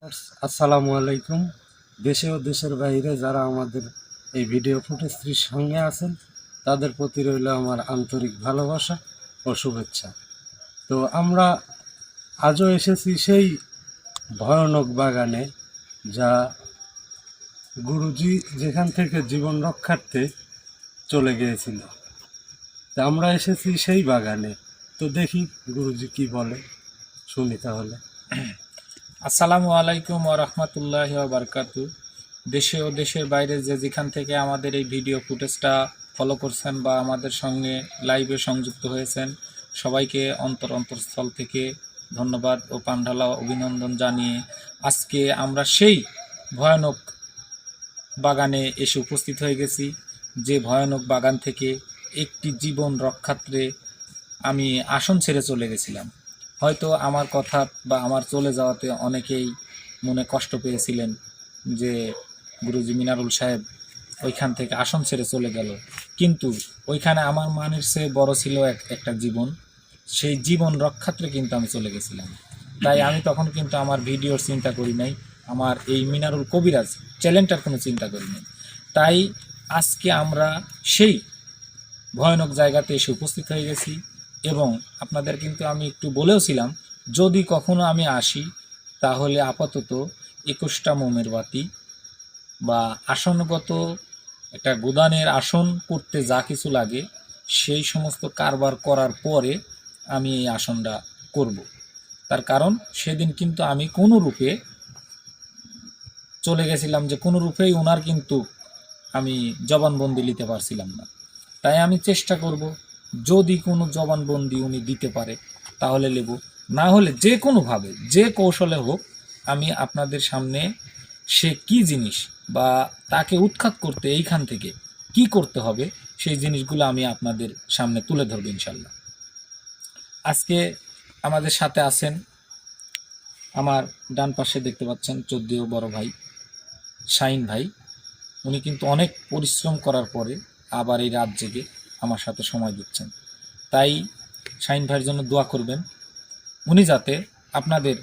আসসালামু আলাইকুম। দেশে ও দেশের বাইরে যারা আমাদের এই ভিডিও ফুটেজটির সঙ্গে আছেন তাদের প্রতি রইল আমার আন্তরিক ভালোবাসা ও শুভেচ্ছা। তো আমরা আজও এসেছি সেই ভয়ানক বাগানে, যা গুরুজি যেখান থেকে জীবন রক্ষার্থে চলে গিয়েছিল। তা আমরা এসেছি সেই বাগানে, তো দেখি গুরুজি কি বলে, শুনি তাহলে। আসসালামু আলাইকুম ওয়া রাহমাতুল্লাহি ওয়া বারাকাতু। দেশে ও দেশের বাইরে যে যেখান থেকে আমাদের এই ভিডিও ফুটেজটা ফলো করছেন বা আমাদের সঙ্গে লাইভে সংযুক্ত হয়েছেন, সবাইকে অন্তরস্থল থেকে ধন্যবাদ ও প্রাণঢালা অভিনন্দন জানিয়ে আজকে আমরা সেই ভয়ানক বাগানে এসে উপস্থিত হয়ে গেছি। যে ভয়ানক বাগান থেকে একটি জীবন রক্ষার্থে আমি আসন ছেড়ে চলে গেছিলাম। হয়তো আমার কথা বা আমার চলে যাওয়াতে অনেকেই মনে কষ্ট পেয়েছিলেন যে গুরুজি মিনারুল সাহেব ওইখান থেকে আসন ছেড়ে চলে গেল, কিন্তু ওইখানে আমার মানের চেয়ে বড় ছিল একটা জীবন। সেই জীবন রক্ষার্থে কিন্তু আমি চলে গেছিলাম। তাই আমি তখন কিন্তু আমার ভিডিওর চিন্তা করি নাই, আমার এই মিনারুল কবিরাজ চ্যানেলটার কোনো চিন্তা করি নাই। তাই আজকে আমরা সেই ভয়ানক জায়গাতে এসে উপস্থিত হয়ে গেছি। এবং আপনাদের কিন্তু আমি একটু বলেওছিলাম, যদি কখনো আমি আসি তাহলে আপাতত 21টা মোমের বাতি বা আসনগত একটা গোদানের আসন করতে যা কিছু লাগে সেই সমস্ত কারবার করার পরে আমি এই আসনটা করব। তার কারণ সেদিন কিন্তু আমি কোনো রূপে চলে গেছিলাম, যে কোনো রূপেই ওনার কিন্তু আমি জবানবন্দি নিতে পারছিলাম না। তাই আমি চেষ্টা করব, যদি কোনো জবানবন্দি উনি দিতে পারে তাহলে নেব, না হলে যে কোনোভাবে যে কৌশলে হোক আমি আপনাদের সামনে সে কি জিনিস বা তাকে উৎখাত করতে এইখান থেকে কি করতে হবে সেই জিনিসগুলো আমি আপনাদের সামনে তুলে ধরব ইনশাল্লাহ। আজকে আমাদের সাথে আছেন, আমার ডান পাশে দেখতে পাচ্ছেন চোদ্দীয় বড় ভাই শাহিন ভাই। উনি কিন্তু অনেক পরিশ্রম করার পরে আবার এই রাত জেগে আমার সাথে সময় দিচ্ছেন। তাই শাহিন ভাইয়ের জন্য দোয়া করবেন, উনি যাতে আপনাদের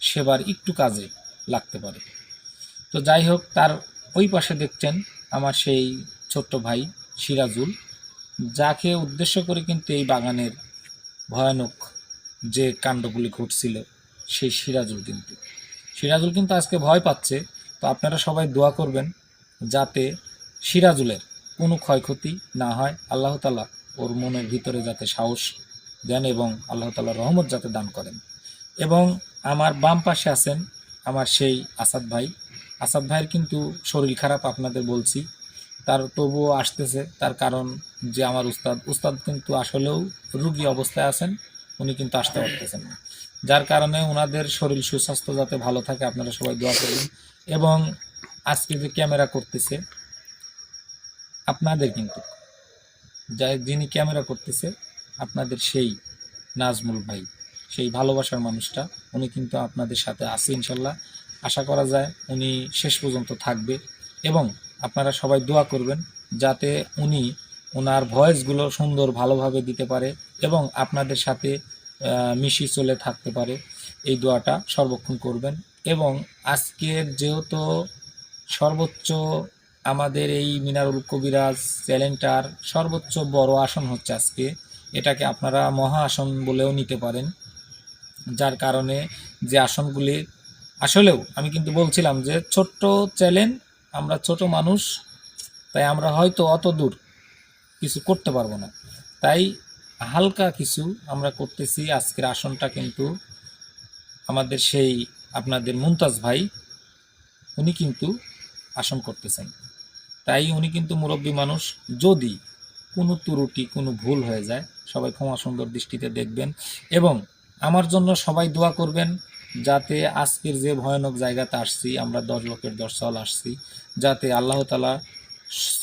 সেবার একটু কাজে লাগতে পারে। তো যাই হোক, তার ওই পাশে দেখছেন আমার সেই ছোট্ট ভাই সিরাজুল, যাকে উদ্দেশ্য করে কিন্তু এই বাগানের ভয়ানক যে কাণ্ডগুলি ঘটছিল সেই সিরাজুল কিন্তু আজকে ভয় পাচ্ছে। তো আপনারা সবাই দোয়া করবেন যাতে সিরাজুলের কোনো ক্ষয়ক্ষতি না হয়, আল্লাহ তাআলা ওর মনের ভিতরে যাতে সাহস দেন এবং আল্লাহ তাআলা রহমত যাতে দান করেন। এবং আমার বাম পাশে আছেন আমার সেই আসাদ ভাইয়ের কিন্তু শরীর খারাপ, আপনাদের বলছি, তার তবুও আসতেছে। তার কারণ যে আমার উস্তাদ কিন্তু আসলেও রুগী অবস্থায় আছেন, উনি কিন্তু আসতে পারতেছেন না, যার কারণে ওনাদের শরীর সুস্বাস্থ্য যাতে ভালো থাকে আপনারা সবাই দোয়া করবেন। এবং আজকে যে ক্যামেরা করতেছে আপনাদের কিন্তু যিনি ক্যামেরা করতেছে আপনাদের সেই নাজমুল ভাই, সেই ভালোবাসার মানুষটা, উনি কিন্তু আপনাদের সাথে আছে ইনশাল্লাহ। আশা করা যায় উনি শেষ পর্যন্ত থাকবে। এবং আপনারা সবাই দোয়া করবেন যাতে উনি ওনার ভয়েসগুলো সুন্দর ভালোভাবে দিতে পারে এবং আপনাদের সাথে মিশি চলে থাকতে পারে, এই দোয়াটা সর্বক্ষণ করবেন। এবং আজকের যেহেতু সর্বোচ্চ আমাদের এই মিনারুল কবিরাজ চ্যানেলটার সর্বোচ্চ বড় আসন হচ্ছে আজকে, এটাকে আপনারা মহা আসন বলেও নিতে পারেন। যার কারণে যে আসনগুলি আসলেও আমি কিন্তু বলছিলাম যে ছোট্ট চ্যানেল, আমরা ছোট মানুষ, তাই আমরা হয়তো অত দূর কিছু করতে পারবো না, তাই হালকা কিছু আমরা করতেছি। আজকের আসনটা কিন্তু আমাদের সেই আপনাদের মুমতাজ ভাই উনি কিন্তু আসন করতেছেন। তাই উনি কিন্তু মুরব্বী মানুষ, যদি কোনো ত্রুটি কোনো ভুল হয়ে যায় সবাই ক্ষমা সুন্দর দৃষ্টিতে দেখবেন। এবং আমার জন্য সবাই দোয়া করবেন যাতে আজকের যে ভয়ানক জায়গাতে আসছি, আমরা 10 লোকের 10 সাল আসছি, যাতে আল্লাহ তাআলা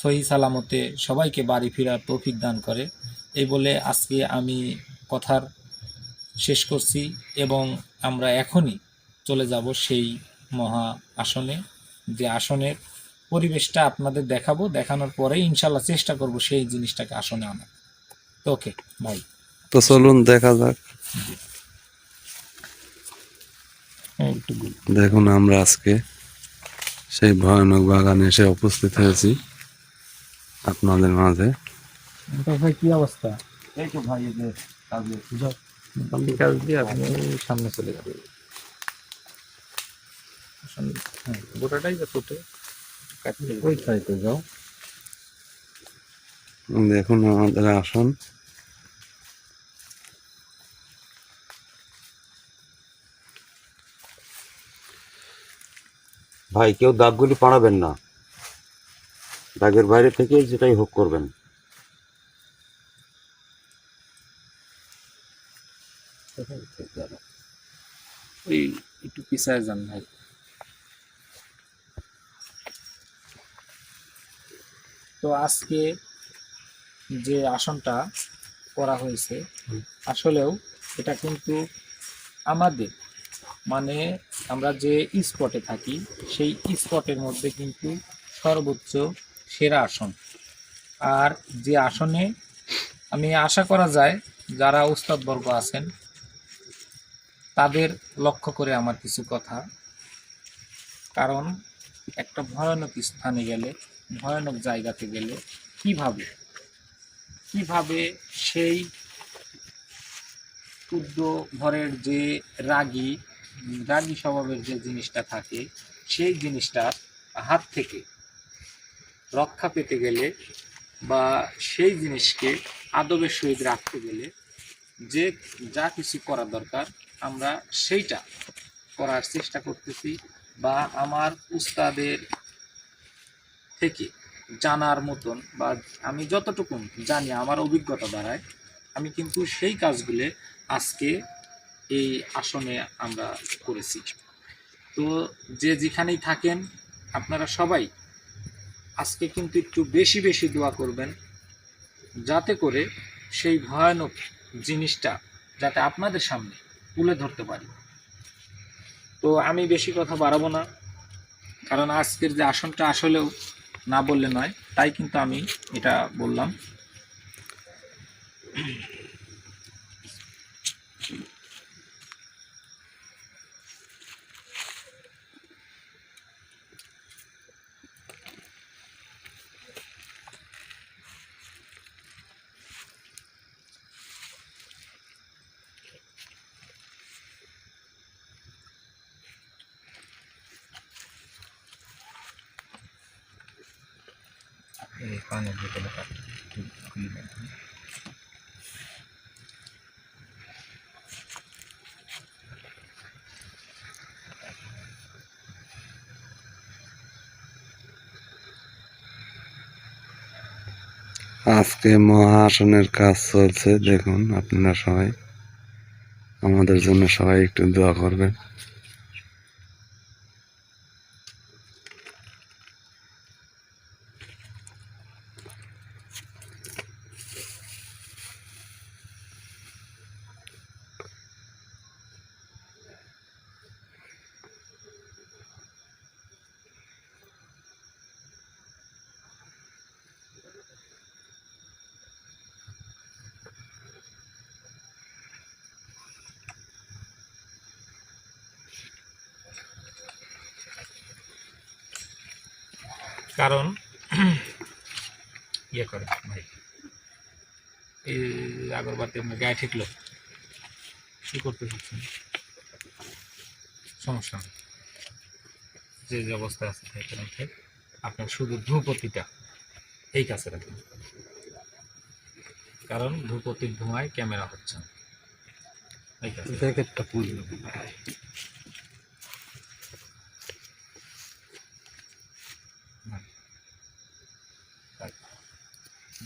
সহি সালামতে সবাইকে বাড়ি ফেরার তৌফিক দান করে। এই বলে আজকে আমি কথার শেষ করছি এবং আমরা এখনই চলে যাব সেই মহা আসনে, যে আসনের পরিবেশটা আপনাদের দেখাবো, দেখানোর পরে ইনশাল্লাহ চেষ্টা করব সেই জিনিসটাকে আসনে আনা। তো ওকে ভাই, তো চলুন দেখা যাক। এইটুকু। দেখুন আমরা আজকে সেই ভয়ানক বাগানে এসে উপস্থিত হয়েছি আপনাদের মাঝে। ভাই কি অবস্থা? এই তো ভাই এই যে কাজে মোটামুটি কাজ দিয়ে আপনি সামনে চলে যাবেন। হ্যাঁ, গোটাটাই বা ছোটে কাটতে ওই সাইডে যাও। দেখুন আমাদের আসন। ভাই কেউ দাগগুলি পাড়াবেন না, দাগের বাইরে থেকে যেটাই হোক করবেন। ওই একটু পিছায় যান ভাই। তো আজকে যে আসনটা করা হয়েছে আসলেও এটা কিন্তু আমাদের মানে আমরা যে স্পটে থাকি সেই স্পটের মধ্যে কিন্তু সর্বোচ্চ সেরা আসন। আর যে আসনে আমি আশা করা যায় যারা উস্তাদবর্গ আছেন তাদের লক্ষ্য করে আমার কিছু কথা। কারণ একটা ভয়ানক স্থানে গেলে, ভয়ানক জায়গাতে গেলে কিভাবে কিভাবে সেই ক্ষুদ্র ঘরের যে রাগী রাগী স্বভাবের যে জিনিসটা থাকে সেই জিনিসটা হাত থেকে রক্ষা পেতে গেলে বা সেই জিনিসকে আদবের সহিত রাখতে গেলে যে যা কিছু করা দরকার আমরা সেইটা করার চেষ্টা করতেছি। বা আমার উস্তাদের থেকে জানার মতন বা আমি যতটুকু জানি আমার অভিজ্ঞতা দ্বারায় আমি কিন্তু সেই কাজগুলো আজকে এই আসনে আমরা করেছি। তো যে যেখানেই থাকেন আপনারা সবাই আজকে কিন্তু একটু বেশি বেশি দোয়া করবেন যাতে করে সেই ভয়ানক জিনিসটা যাতে আপনাদের সামনে তুলে ধরতে পারি। তো আমি বেশি কথা বাড়াবো না, কারণ আজকের যে আসনটা আসলেও না বললে নয়, তাই কিন্তু আমি এটা বললাম। এই পানির বোতলে খুলে দেন। আজকে মহা আসনের কাজ চলছে, দেখুন আপনারা সবাই আমাদের জন্য সবাই একটু দোয়া করবেন। কারণ ইয়ে করে ভাই এই আগরবাতি আপনার গায়ে ঠেকলো কি করতে চাচ্ছেন? সমস্যা নেই, যে যে অবস্থায় আছে তাই আপনার শুধু ধূপতিটা এই কাছে রাখবেন, কারণ ধূপতির ধোঁয়ায় ক্যামেরা হচ্ছে না। এই কাছে জ্যাকেটটা পুরো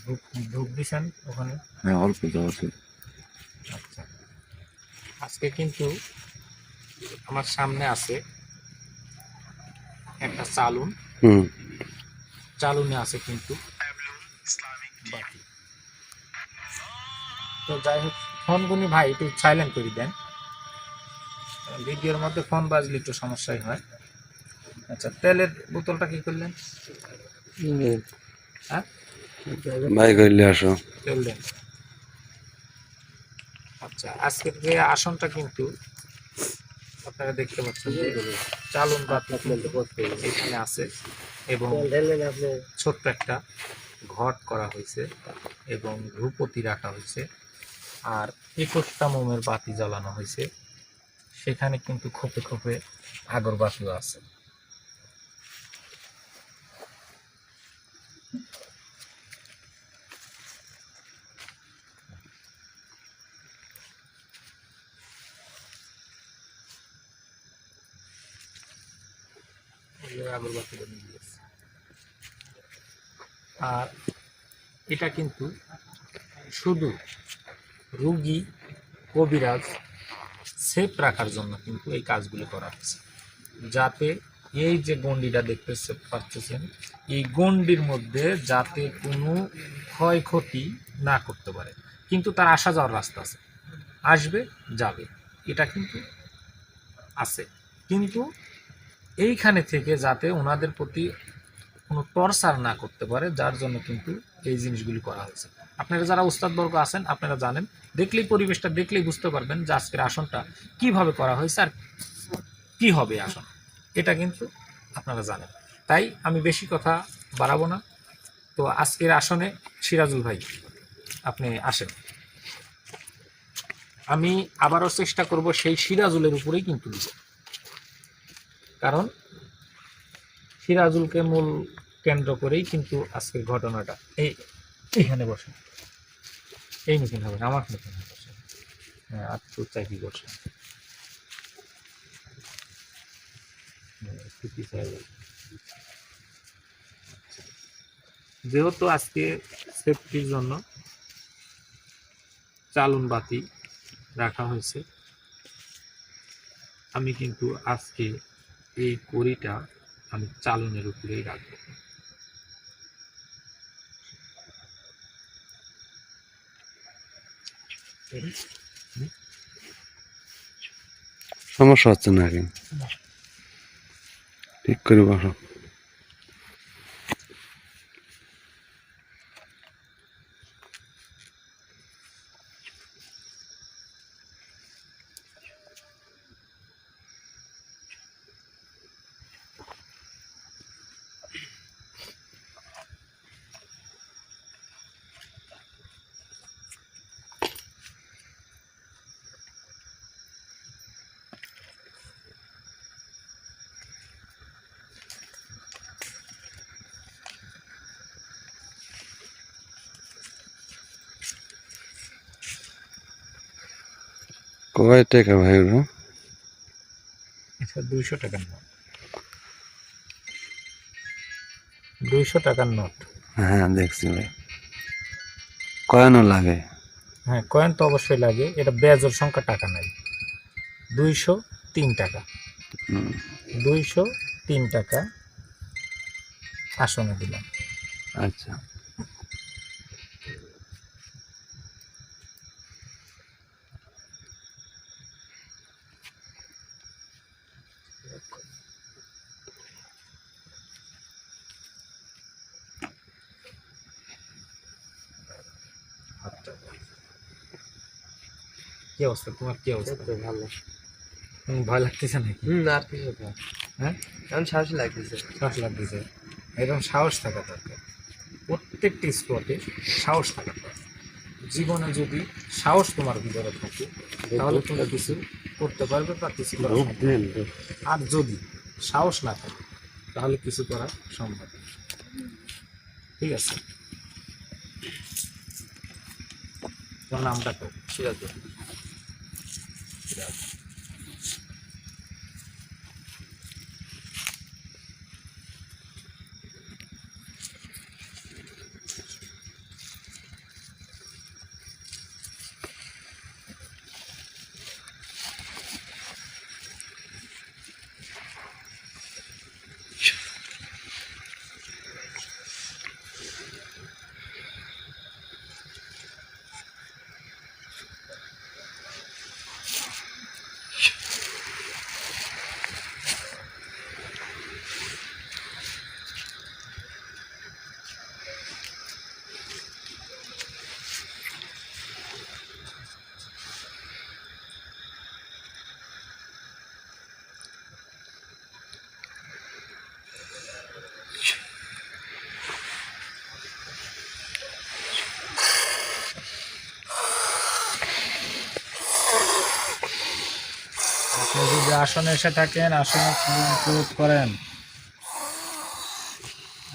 ধূপ ধূপ দিছেন ওখানে? হ্যাঁ অল্প দেওয়া আছে। আচ্ছা, আজকে কিন্তু আমার সামনে আছে একটা চালুন, চালুনে আছে কিন্তু বাতি। তো যাই হোক, ফোনগুলি ভাই একটু সাইলেন্ট করে দেন, ভিডিওর মধ্যে ফোন বাজলে একটু সমস্যাই হয়। আচ্ছা, তেলের বোতলটা কি করলেন? হ্যাঁ, ভাই কইলে আসো। তেল দেন। আচ্ছা, আজকের যে আসনটা কিন্তু আপনারা দেখতে পাচ্ছেন যে চালন বাতি এখানে আছে এবং ছোট্ট একটা ঘট করা হয়েছে এবং ধূপতি রাখা হয়েছে আর 21টা মোমের বাতি জ্বালানো হয়েছে। সেখানে কিন্তু খোপে খোপে আগরবাতিও আছে। আগরবাতিটা নিয়ে গিয়েছে। আর এটা কিন্তু শুধু রুগী কবিরাজ সেফ রাখার জন্য কিন্তু এই কাজগুলো করা হচ্ছে, যাতে এই যে গণ্ডিটা দেখতে পাচ্ছেন এই গণ্ডির মধ্যে যাতে কোনো ক্ষয়ক্ষতি না করতে পারে। কিন্তু তার আসা যাওয়ার রাস্তা আছে, আসবে যাবে, এটা কিন্তু আছে। কিন্তু এইখানে থেকে যাতে ওনাদের প্রতি কোনো টর্চার না করতে পারে, যার জন্য কিন্তু এই জিনিসগুলি করা হয়েছে। আপনারা যারা উস্তাদবর্গ আছেন আপনারা জানেন, দেখলেই পরিবেশটা দেখলেই বুঝতে পারবেন যে আজকের আসনটা কিভাবে করা হয়েছে আর কি হবে আসন, এটা কিন্তু আপনারা জানেন। তাই আমি বেশি কথা বাড়াবো না। তো আজকের আসনে সিরাজুল ভাই আপনি আসেন, আমি আবারও চেষ্টা করব সেই সিরাজুলের উপরেই কিন্তু দিব, কারণ সিরাজুলকে মূল কেন্দ্র করেই কিন্তু আজকের ঘটনাটা। এইখানে বসে, এই মিটিং হবে না, আমার মিটিং বসে, হ্যাঁ আর তো চাকরি বসে যেহেতু আজকে সেফটির জন্য চালন বাতি রাখা হয়েছে, আমি কিন্তু আজকে এই কড়িটা আমি চালনের উপরেই রাখবো। সমস্যা হচ্ছে নাকি? ঠিক করে বসো। কয় টাকা ভাই ওরা? এটা 200 টাকার নোট, 200 টাকার নোট। হ্যাঁ দেখছি ভাই। কয়নো লাগে? হ্যাঁ কয়েন তো অবশ্যই লাগে, এটা বেজোর সংখ্যা টাকা নাই। 203 টাকা, 203 টাকা আসনে দিলাম। আচ্ছা কি অবস্থা তোমার, কি অবস্থা? ভালো। ভয় লাগতেছে নাকি? না ঠিক আছে, হ্যাঁ এখন সাহস লাগতেছে। সাহস লাগতেছে, এরকম সাহস থাকা দরকার। প্রত্যেকটি স্পটে সাহস থাকা দরকার। জীবনে যদি সাহস তোমার ভিতরে থাকে তাহলে তুমি কিছু করতে পারবে বা কিছু করা সম্ভব। আর যদি সাহস না থাকে তাহলে কিছু করা সম্ভব না। ঠিক আছে, তোমার নামটা তো সিরাজুল। আসনে এসে থাকেন, আসনে সালাম প্রয়োগ করেন।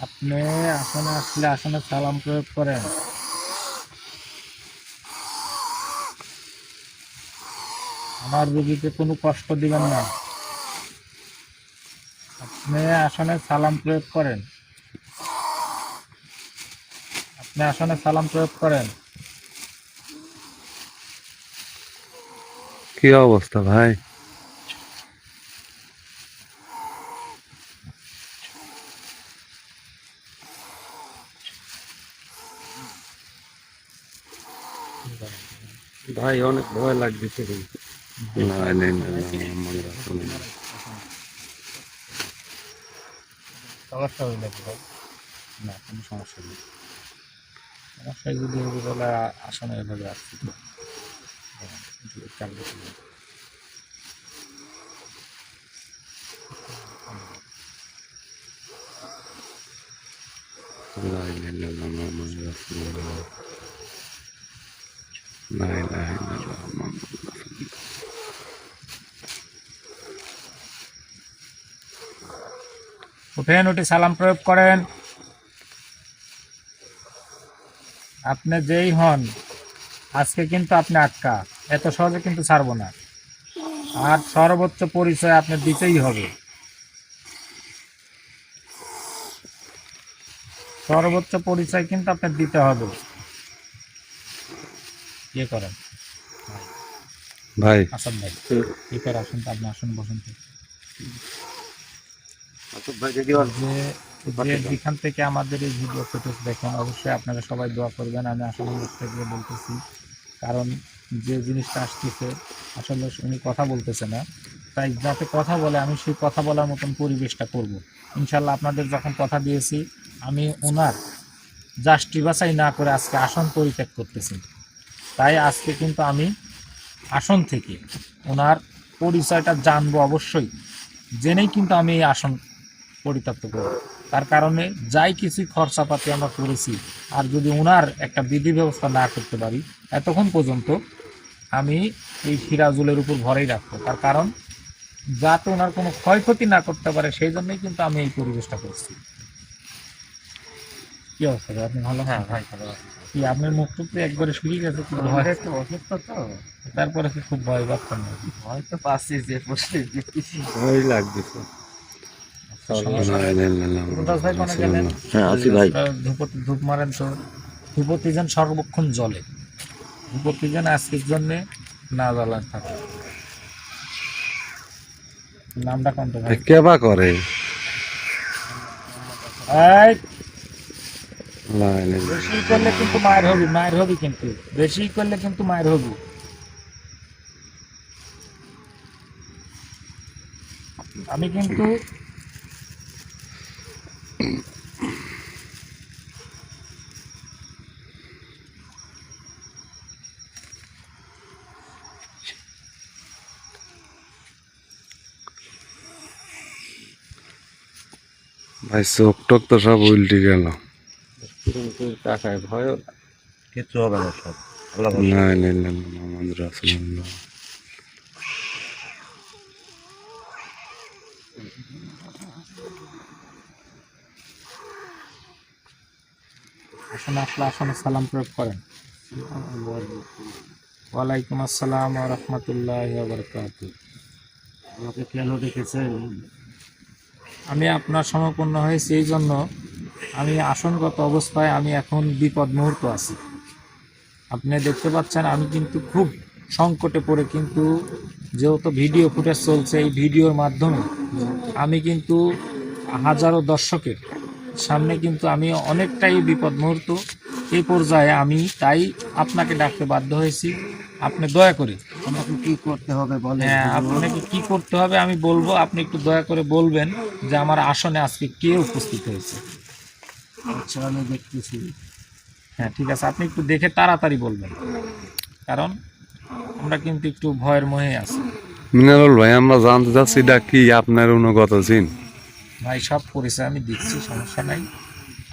আপনি আসনে আসলে আসনে সালাম প্রয়োগ করেন। আমার রোগীকে কোনো কষ্ট দিবেন না। আপনি আসনে সালাম প্রয়োগ করেন। আপনি আসনে সালাম প্রয়োগ করেন। কি অবস্থা ভাই? ভাই অনেক ভয় লাগতেছে কিন্তু। লা ইলাহা ইল্লাল্লাহ মুহাম্মাদুর রাসূলুল্লাহ। সমস্যা হইলে কি ভাই? না, কোনো সমস্যা নেই। সমস্যা যদি হবে বলে আসনে এভাবে আসছি তো চাল দিতে হবে। লা ইলাহা ইল্লাল্লাহ মুহাম্মাদুর রাসূলুল্লাহ। লা ইলাহা ইল্লাল্লাহ মুহাম্মাদুর রাসূলুল্লাহ। উঠেন, উঠে সালাম প্রয়োগ করেন। আপনি যেই হন, আজকে কিন্তু আপনি আটকা, এত সহজে কিন্তু ছাড়বো না। আর সর্বোচ্চ পরিচয় আপনি দিতেই হবে। সর্বোচ্চ পরিচয় কিন্তু আপনার দিতে হবে। ইয়ে করেন ভাই আসাদ ভাই, এবার আসুন তো, আপনি আসুন, বসুন তো। যে যেখান থেকে আমাদের এই ভিডিও ফুটেজ দেখেন, অবশ্যই আপনারা সবাই দোয়া করবেন। আমি আসলে মুখ থেকে বলতেছি, কারণ যে জিনিসটা আসতেছে আসলে উনি কথা বলতেছে না, তাই যাতে কথা বলে আমি সেই কথা বলার মতন পরিবেশটা করব। ইনশাল্লাহ আপনাদের যখন কথা দিয়েছি, আমি ওনার জাস্টি বাছাই না করে আজকে আসন পরিত্যাগ করতেছি। তাই আজকে কিন্তু আমি আসন থেকে ওনার পরিচয়টা জানবো অবশ্যই, জেনেই কিন্তু আমি এই আসন পরিত্যক্ত করব। তার কারণে যাই কিছু খরচাপাতি আমরা করেছি, আর যদি ওনার একটা বিধি ব্যবস্থা না করতে পারি, এতক্ষণ পর্যন্ত আমি এই সিরাজুলের উপর ভরেই রাখবো। তার কারণ যাতে ওনার কোনো ক্ষয়ক্ষতি না করতে পারে, সেই জন্যই কিন্তু আমি এই পরিবেশটা করছি। কি অবস্থা ভাই? আপনি ভালো? হ্যাঁ ভাই, ভালো আছি। কি আপনার মুখটুক তো একবারে শুকিয়ে গেছে? কি ভয়? একটু অসুস্থ তো, তারপরে কি খুব ভয় পাচ্ছেন নাকি? ভয় তো পাচ্ছি, যে ভয় লাগতেছে। লা ইলাহা ইল্লাল্লাহ গুরুদাস ভাই কোনে মুহাম্মাদুর গেলেন? রাসূলুল্লাহ। হ্যাঁ আছি ভাই। ধূপ মারেন তো। ধূপতি যেন সর্বক্ষণ জ্বলে, ধূপতি যেন আজকের জন্যে না জ্বালান থাকে। নামটা কোনটা ভাই? কেবা করে? এই, লা ইলাহা বেশি করলে কিন্তু মায়ের হবি, মায়ের হবি কিন্তু, বেশি করলে কিন্তু মায়ের হবি। আমি কিন্তু ভাই চোখ টোক তো সব উল্টে গেল। কিন্তু টাকায় ভয় কিচ্ছু হবে না, সব আল্লাহ লা ইলাহা ইল্লাল্লাহ মুহাম্মাদুর রাসূলুল্লাহ। আসলে আসলে আসলে সালাম প্রয়োগ করেন। ওয়ালাইকুম আসসালাম ওয়া রাহমাতুল্লাহি ওয়া বারাকাতুহু। আমাকে কেন দেখেছেন? আমি আপনার সমপন্ন হয়েছি এই জন্য, আমি আসনগত অবস্থায় আমি এখন বিপদ মুহূর্ত আছি। আপনি দেখতে পাচ্ছেন আমি কিন্তু খুব সংকটে পড়ে, কিন্তু যেহেতু ভিডিও ফুটেজ চলছে, এই ভিডিওর মাধ্যমে আমি কিন্তু হাজারো দর্শকের সামনে কিন্তু আমি অনেকটাই বিপদ মুহূর্ত। এই পর্যায়ে আমি তাই আপনাকে ডাকতে বাধ্য হয়েছি। আপনি দয়া করে, আমাকে কি করতে হবে বলেন? হ্যাঁ, আপনাকে কি করতে হবে আমি বলবো, আপনি একটু দয়া করে বলবেন যে আমার আসনে আজকে কে উপস্থিত হয়েছে। আচ্ছা, আমি দেখতেছি। হ্যাঁ ঠিক আছে, আপনি একটু দেখে তাড়াতাড়ি বলবেন, কারণ আমরা কিন্তু একটু ভয়ের মহে আছি। মিনারুল ভাই, আমরা জানতে চাচ্ছি এটা কি আপনার অনুগত জিন? ভাই সব পরিচয় আমি দিচ্ছি, সমস্যা নাই।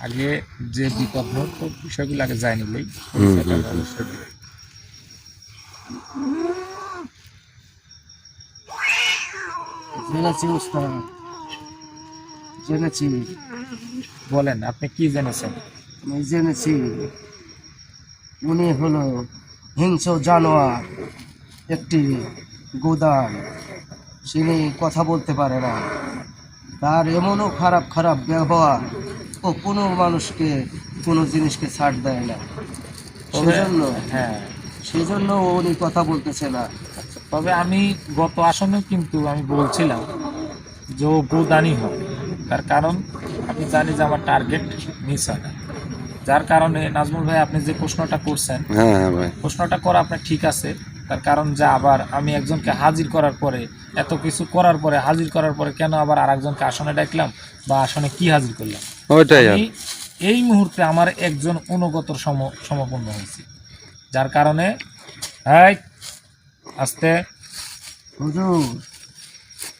আগে যে বিপদ মুহূর্ত বিষয়গুলো আগে যাই নিলেই পরিচয়টা আমি অবশ্যই দেব। জেনেছি উস্তাদ, জেনেছি। বলেন আপনি কি জেনেছেন? আমি জেনেছি উনি হলো হিংস্র জানোয়ার, একটি গোদাম। তিনি কথা বলতে পারে না, তার এমনও খারাপ খারাপ ব্যবহার, ও কোনো মানুষকে কোনো জিনিসকে ছাড় দেয় না। তবে সেজন্য হ্যাঁ, সেজন্য উনি কথা বলতেছে না। তবে আমি গত আসনেও কিন্তু আমি বলছিলাম যে ও গোদানি হবে, তার কারণ আমি জানি যে আমার টার্গেট মিস হয় না। যার কারণে নাজমুল ভাই আপনি যে প্রশ্নটা করছেন, হ্যাঁ হ্যাঁ ভাই, প্রশ্নটা করা আপনার ঠিক আছে। তার কারণ যে আবার আমি একজনকে হাজির করার পরে, এত কিছু করার পরে, হাজির করার পরে কেন আবার আরেকজনকে আসনে ডাকলাম বা আসনে কি হাজির করলাম? ওইটাই আর আমি এই মুহূর্তে আমার একজন অনুগতর সমপূর্ণ হয়েছি, যার কারণে এই আস্তে হুজুর,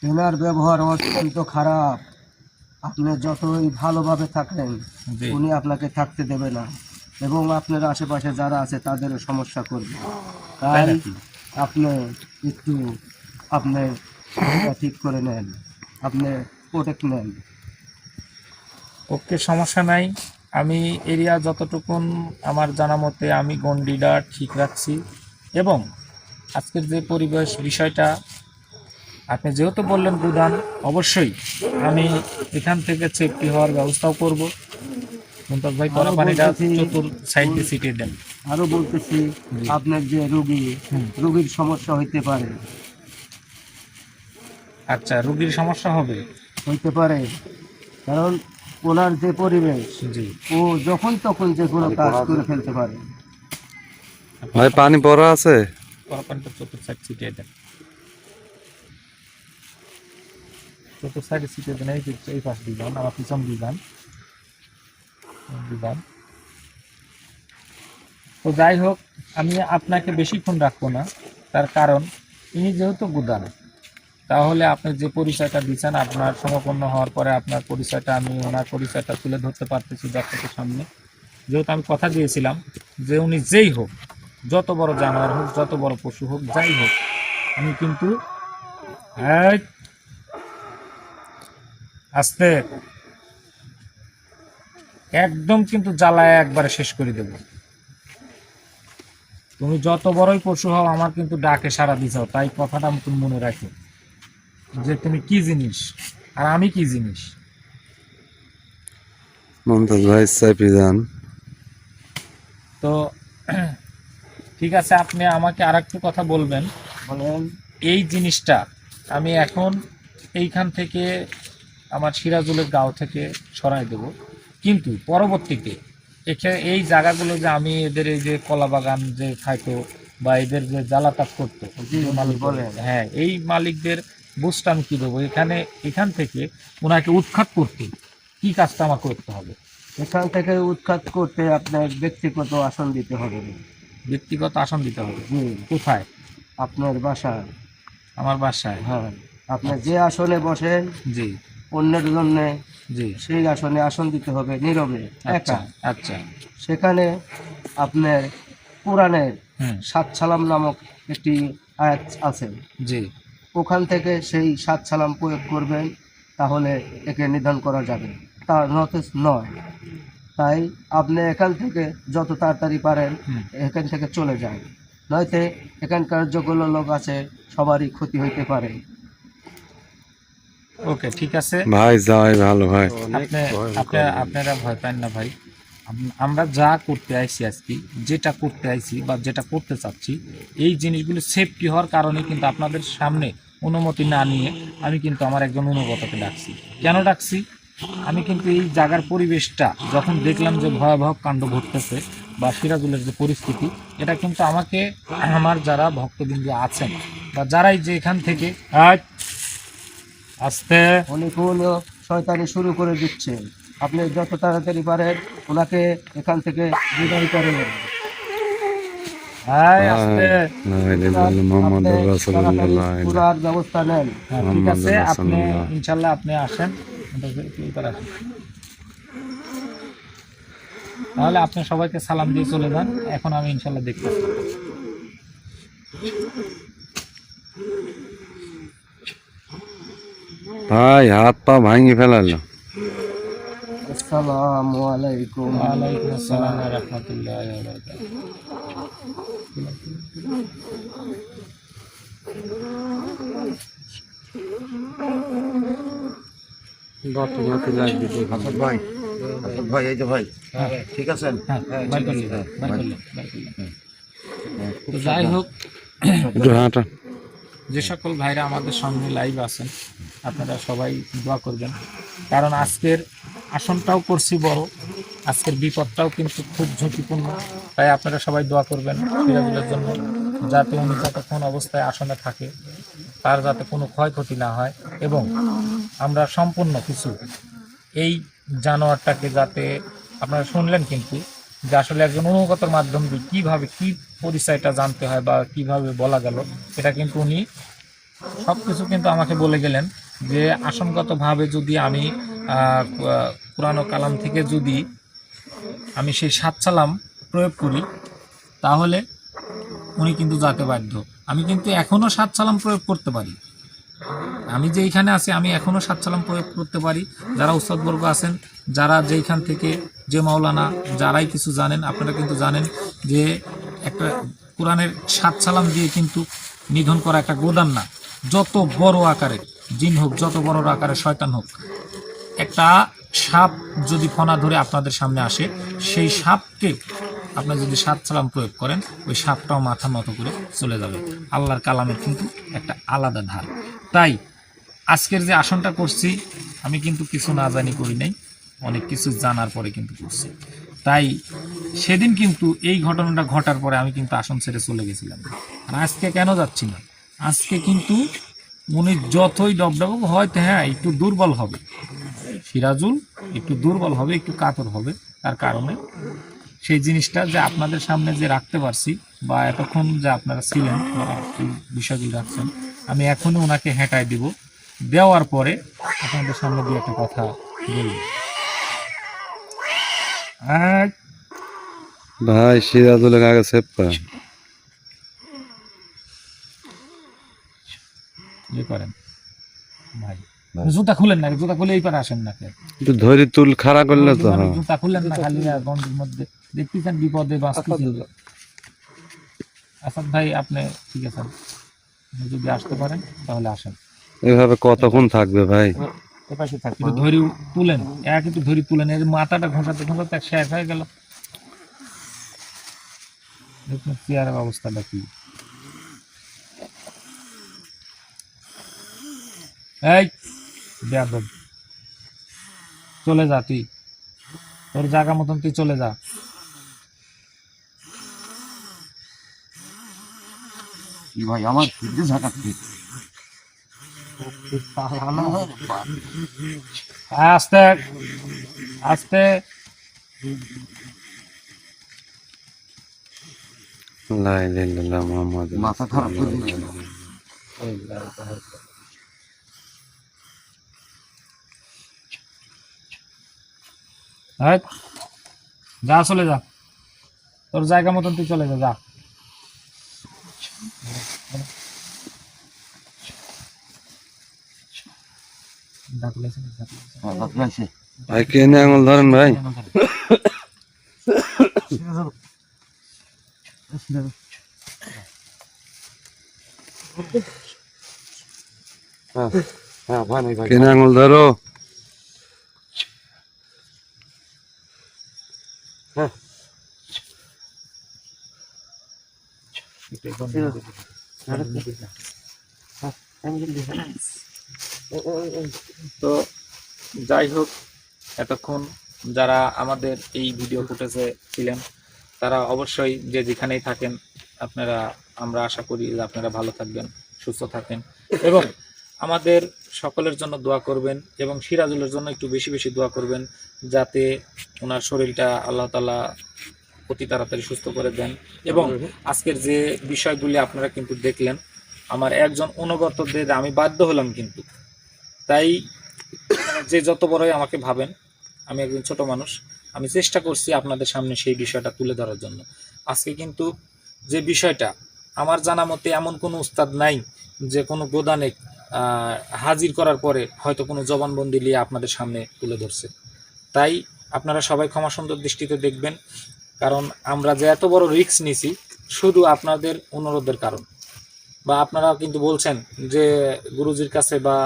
এনার ব্যবহার অত্যন্ত খারাপ। আপনি যতই ভালোভাবে থাকেন, জি। উনি আপনাকে থাকতে দেবে না, এবং আপনার আশেপাশে যারা আছে তাদেরও সমস্যা করবে। তাই তাই নাকি? আপনি একটু আপনি এটা ঠিক করে নেন, আপনি প্রোটেক্ট নেন। ওকে, সমস্যা নাই। আমি এরিয়া যতটুকুন আমার জানা মতে আমি গন্ডিটা ঠিক রাখছি, এবং আজকের যে পরিবেশ বিষয়টা আপনি যেহেতু বললেন গুদান, অবশ্যই আমি এখান থেকে সেফটি হওয়ার ব্যবস্থাও করব। মুমতাজ ভাই পরে আরো পানিটা বলতেছি- চতুর সাইড দিয়ে ছিটিয়ে দেন। আরো বলতেছি, জি। আপনার যে রোগীর সমস্যা হইতে পারে, আচ্ছা, রোগীর সমস্যা হবে? কারণ ওনার যে পরিবেশ, জি। ও যখন তখন যে কোনো কাজ করে ফেলতে পারে। ভাই পানি পড়া আছে। পরে পানিটা চতুর সাইড ছিটিয়ে দেন, চতুর সাইডে ছিটিয়ে দেন। এই পাশ দিবেন, আমার পিছন দিবেন দিবেন। তো যাই হোক, আমি আপনাকে বেশিক্ষণ রাখবো না, তার কারণ ইনি যেহেতু গুদান, তাহলে আপনি যে পরিচয়টা দিচ্ছেন, আপনার সমাপন্ন হওয়ার পরে আপনার পরিচয়টা, আমি ওনার পরিচয়টা তুলে ধরতে পারতেছি দর্শকের সামনে। যেহেতু আমি কথা দিয়েছিলাম যে উনি যেই হোক, যত বড় জানোয়ার হোক, যত বড় পশু হোক, যাই হোক, আমি কিন্তু এই, আস্তে, একদম কিন্তু জ্বালায় একবারে শেষ করে দেব। তুমি যত বড়ই পশু হও, আমার কিন্তু ডাকে সাড়া দিছাও, তাই কথাটা তুমি মনে রাখো যে তুমি কি জিনিস আর আমি কি জিনিস। মুমতাজ ভাই চাপি যান। তো ঠিক আছে, আপনি আমাকে আর একটু কথা বলবেন। বলেন। এই জিনিসটা আমি এখন এইখান থেকে আমার সিরাজুলের গাঁও থেকে সরাই দেব, কিন্তু পরবর্তীতে এই জায়গাগুলো যে আমি এদের এই যে কলা বাগান যে খাইতো বা এদের যে জ্বালাতাপ করতো, জি, যে মালিক, বলেন। হ্যাঁ, এই মালিকদের বুঝটা আমি কি দেবো, এখান থেকে ওনাকে উৎখাত করতে কি কাজটা আমাকে করতে হবে? এখান থেকে উৎখাত করতে আপনার ব্যক্তিগত আসন দিতে হবে। ব্যক্তিগত আসন দিতে হবে? জি, কোথায়? আপনার বাসায়। আমার বাসায়? হ্যাঁ, আপনি যে আসনে বসেন জি অন্যের জন্য, জি। সেই আসনে আসন দিতে হবে নীরবে, আচ্ছা একা। আচ্ছা। সেখানে আপনার কোরআনের হুম। 7 সালাম নামক একটি আয়াত আছে, জি। ওখান থেকে সেই 7 সালাম প্রয়োগ করবেন, তাহলে একে নিধন করা যাবে, তার নথেজ নয়। তাই আপনি এখান থেকে যত তাড়াতাড়ি পারেন হুম। এখান থেকে চলে যান, নয়তো এখানকার যতগুলো লোক আছে সবারই ক্ষতি হইতে পারে। ওকে, ঠিক আছে। ভাই যাই ভালো ভাই। আপনারা ভয় পান না ভাই। আমরা যা করতে আইছি আজকে, যেটা করতে আইছি বা যেটা করতে চাচ্ছি, এই জিনিসগুলো সেফটি হওয়ার কারণে কিন্তু আপনাদের সামনে অনুমতি না নিয়ে আমি কিন্তু আমার একজন অনুগতকে ডাকছি। কেন ডাকছি? আমি কিন্তু এই জায়গার পরিবেশটা যখন দেখলাম যে ভয়াবহ কাণ্ড ঘটতেছে বা সিরাজুলের যে পরিস্থিতি, এটা কিন্তু আমাকে, আমার যারা ভক্তবৃন্দ আছেন বা যারাই যে এখান থেকে আস্তে, উনি কোন শয়তানি শুরু করে দিচ্ছে, আপনি যত তাড়াতাড়ি পারেন ওনাকে এখান থেকে বিদায় করেন। আস্তে। মোহাম্মদ রাসূলুল্লাহ। পুরার ব্যবস্থা নেন। হ্যাঁ, ঠিক আছে, মোহাম্মদ আপনি রাসূলুল্লাহ। ইনশাল্লাহ আপনি আসেন, আসেন। তাহলে আপনি সবাইকে সালাম দিয়ে চলে যান, এখন আমি ইনশাল্লাহ দেখতেছি। ভাই হাত পা ভাঙি ফেলালো। আসসালামু আলাইকুম। ওয়ালাইকুম আসসালাম ওয়া রাহমাতুল্লাহি ওয়া বারাকাতুহু। গতি লাগবে দেখুন। আসাদ ভাই, আসাদ ভাই, এই যে ভাই, ঠিক আছেন? হ্যাঁ, বার করলেন, বার করলেন, বার করলেন। তো যাই হোক, একটু হাঁটা। যে সকল ভাইরা আমাদের সঙ্গে লাইভ আছেন আপনারা সবাই দোয়া করবেন, কারণ আজকের আসনটাও করছি বড়, আজকের বিপদটাও কিন্তু খুব ঝুঁকিপূর্ণ। তাই আপনারা সবাই দোয়া করবেন সিরাজুলের জন্য, যাতে উনি যতক্ষণ অবস্থায় আসনে থাকে তার যাতে কোনো ক্ষয়ক্ষতি না হয়, এবং আমরা সম্পূর্ণ কিছু এই জানোয়ারটাকে যাতে, আপনারা শুনলেন কিন্তু যে আসলে একজন অনুগতর মাধ্যম দিয়ে কীভাবে কী পরিচয়টা জানতে হয় বা কিভাবে বলা গেল, এটা কিন্তু উনি সব কিছু কিন্তু আমাকে বলে গেলেন যে আসনগতভাবে যদি আমি কোরআন ও কালাম থেকে যদি আমি সেই সাত সালাম প্রয়োগ করি তাহলে উনি কিন্তু যেতে বাধ্য। আমি কিন্তু এখনও সাত সালাম প্রয়োগ করতে পারি, আমি যে এইখানে আছি আমি এখনও সাত সালাম প্রয়োগ করতে পারি। যারা উস্তাদবর্গ আছেন, যারা যেইখান থেকে যে মাওলানা যারাই কিছু জানেন, আপনারা কিন্তু জানেন যে একটা কোরআনের সাত সালাম দিয়ে কিন্তু নিধন করা একটা গোদান না। যত বড় আকারের জিন হোক, যত বড় আকারের শয়তান হোক, একটা সাপ যদি ফনা ধরে আপনাদের সামনে আসে, সেই সাপকে আপনারা যদি সাত সালাম প্রয়োগ করেন, ওই সাপটাও মাথা নত করে চলে যাবে। আল্লাহর কালামের কিন্তু একটা আলাদা ধার। তাই আজকের যে আসনটা করছি আমি কিন্তু কিছু না জানি করি নাই, অনেক কিছু জানার পরে কিন্তু করছি। তাই সেদিন কিন্তু এই ঘটনাটা ঘটার পরে আমি কিন্তু আসন ছেড়ে চলে গেছিলাম। আর আজকে কেন যাচ্ছি না, আজকে কিন্তু উনি যতই ডবডাবুক হয়তো হ্যাঁ একটু দুর্বল হবে, সিরাজুল একটু দুর্বল হবে, একটু কাতর হবে, তার কারণে সেই জিনিসটা যে আপনাদের সামনে যে রাখতে পারছি বা এতক্ষণ যে আপনারা ছিলেন বা এই বিষয়গুলো রাখছেন, আমি এখনই ওনাকে হেঁটায় দিব, দেওয়ার পরে আপনাদের সামনে দিয়ে একটা কথা বলব। ভাই সিরাজুলের আগে সেভ করেন। ইয়ে করেন ভাই, জুতা খুলেন না, জুতা খুলে এই পারে আসেন না, একটু ধরি তুল খাড়া করলে তো হয়। জুতা খুললেন না, খালি গন্ডের মধ্যে দেখতেছেন বিপদে বাঁচতেছেন। আসাদ ভাই আপনি ঠিক আছেন, আপনি যদি আসতে পারেন তাহলে আসেন। এভাবে কতক্ষণ থাকবে ভাই? একটু ধরি তুলেন, এক একটু ধরি তুলেন, এর মাথাটা ঘষাতে ঘষাতে শেষ হয়ে গেল। দেখুন চেয়ারের অবস্থাটা কি। এই বেয়াদব, চলে যা, তুই তোর জায়গা মতন তুই চলে যা। কি ভাই, আমার ফিরতে ঝাঁকাচ্ছি। আস্তে আস্তে, লা ইলাহা ইল্লাল্লাহ মুহাম্মাদুর মাথা খারাপ করে দিচ্ছে। যা চলে যা, তোর জায়গা মতন তুই চলে যা, যা। ভাই কে নিয়ে আঙুল ধরেন ভাই? হ্যাঁ ভাই, ভাই কে নিয়ে আঙুল ধরো? তো যাই হোক, এতক্ষণ যারা আমাদের এই ভিডিও ফুটেজে ছিলেন তারা অবশ্যই যে যেখানেই থাকেন আপনারা, আমরা আশা করি যে আপনারা ভালো থাকবেন, সুস্থ থাকেন এবং আমাদের সকলের জন্য দোয়া করবেন, এবং সিরাজুলের জন্য একটু বেশি বেশি দোয়া করবেন যাতে ওনার শরীরটা আল্লাহ তাআলা অতি তাড়াতাড়ি সুস্থ করে দেন। এবং আজকের যে বিষয়গুলি আপনারা কিন্তু দেখলেন, আমার একজন অনুগতদের আমি বাধ্য হলাম কিন্তু, তাই যে যত বড়ই আমাকে ভাবেন, আমি একজন ছোট মানুষ, আমি চেষ্টা করছি আপনাদের সামনে সেই বিষয়টা তুলে ধরার জন্য। আজকে কিন্তু যে বিষয়টা আমার জানা মতে এমন কোনো উস্তাদ নাই যে কোনো গোদানে হাজির করার পরে হয়তো কোনো জবানবন্দি নিয়ে আপনাদের সামনে তুলে ধরছে। তাই আপনারা সবাই ক্ষমা সুন্দর দৃষ্টিতে দেখবেন, কারণ আমরা যে এত বড় রিস্ক নিছি শুধু আপনাদের অনুরোধের কারণ। বা আপনারা কিন্তু বলছেন যে গুরুজির কাছে বা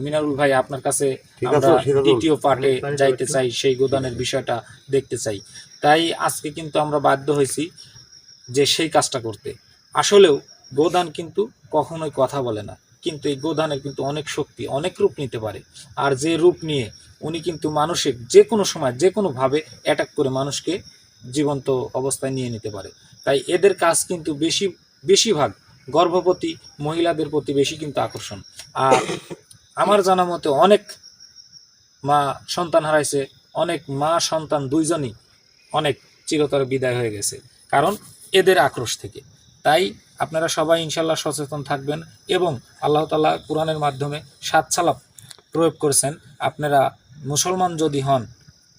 মিনারুল ভাই আপনার কাছে ঠিক আমরা আছে, সিরাজুল। দ্বিতীয় পার্টে যাইতে চাই, সেই গোদানের বিষয়টা দেখতে চাই। তাই আজকে কিন্তু আমরা বাধ্য হয়েছি যে সেই কাজটা করতে। আসলেও গোদান কিন্তু কখনোই কথা বলে না, কিন্তু এই গোদানের কিন্তু অনেক শক্তি, অনেক রূপ নিতে পারে। আর যে রূপ নিয়ে উনি কিন্তু মানুষের যে কোনো সময় যে কোনোভাবে অ্যাটাক করে মানুষকে জীবন্ত অবস্থায় নিয়ে নিতে পারে। তাই এদের কাজ কিন্তু বেশিরভাগ গর্ভবতী মহিলাদের প্রতি বেশি কিন্তু আকর্ষণ। আর আমার জানা মতে অনেক মা সন্তান হারাইছে, অনেক মা সন্তান দুইজনই অনেক চিরতরে বিদায় হয়ে গেছে, কারণ এদের আক্রোশ থেকে। তাই আপনারা সবাই ইনশাল্লাহ সচেতন থাকবেন এবং আল্লাহ তাআলা কোরআনের মাধ্যমে 7 সালাম প্রয়োগ করেছেন। আপনারা মুসলমান যদি হন,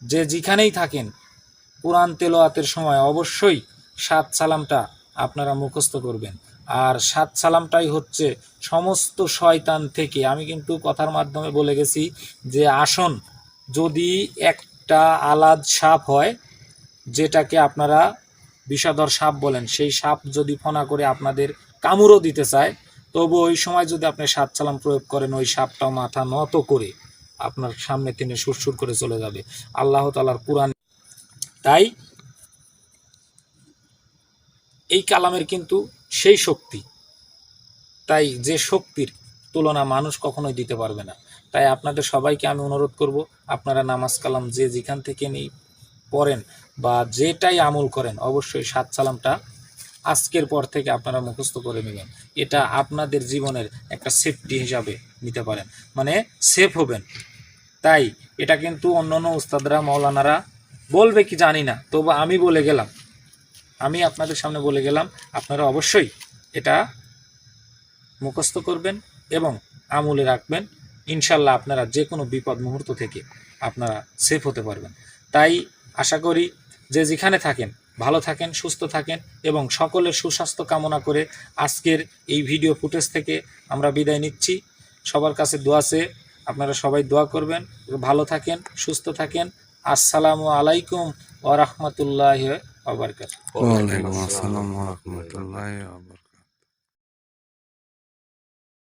যে যেখানেই থাকেন, কোরআন তেলাওয়াতের সময় অবশ্যই 7 সালামটা আপনারা মুখস্থ করবেন। আর 7 সালামটাই হচ্ছে সমস্ত শয়তান থেকে, আমি কিন্তু কথার মাধ্যমে বলে গেছি যে আসন যদি একটা আলাদ সাপ হয়, যেটাকে আপনারা বিষধর সাপ বলেন, সেই সাপ যদি ফনা করে আপনাদের কামড়ও দিতে চায়, তবু ওই সময় যদি আপনি 7 সালাম প্রয়োগ করেন, ওই সাপটাও মাথা নত করে আপনার সামনে তিনি সুরসুর করে চলে যাবে আল্লাহ তাআলার কুরআন। তাই এই কালামের কিন্তু সেই শক্তি, তাই যে শক্তির তুলনা মানুষ কখনোই দিতে পারবে না। তাই আপনাদের সবাইকে আমি অনুরোধ করব, আপনারা নামাজ কালাম যে যেখান থেকে নিয়ে পড়েন বা যেটাই আমল করেন, অবশ্যই 7 সালামটা আজকের পর থেকে আপনারা মুখস্থ করে নেবেন। এটা আপনাদের জীবনের একটা সেফটি হিসাবে নিতে পারেন, মানে সেফ হবেন। তাই এটা কিন্তু অন্যান্য উস্তাদরা মৌলানারা বলবে কি জানি না, তবু আমি বলে গেলাম, আমি আপনাদের সামনে বলে গেলাম, আপনারা অবশ্যই এটা মুখস্থ করবেন এবং আমলে রাখবেন। ইনশাল্লাহ আপনারা যে কোনো বিপদ মুহূর্ত থেকে আপনারা সেফ হতে পারবেন। তাই আশা করি যে যেখানে থাকেন ভালো থাকেন, সুস্থ থাকেন এবং সকলের সুস্বাস্থ্য কামনা করে আজকের এই ভিডিও ফুটেজ থেকে আমরা বিদায় নিচ্ছি। সবার কাছে দোয়া চেয়ে আপনারা সবাই দোয়া করবেন, ভালো থাকেন, সুস্থ থাকেন। আসসালামু আলাইকুম ওয়া রাহমাতুল্লাহি ওয়া বারাকাতুহু। ওয়ালাইকুম আসসালাম ওয়া রাহমাতুল্লাহি ওয়া বারাকাতুহু।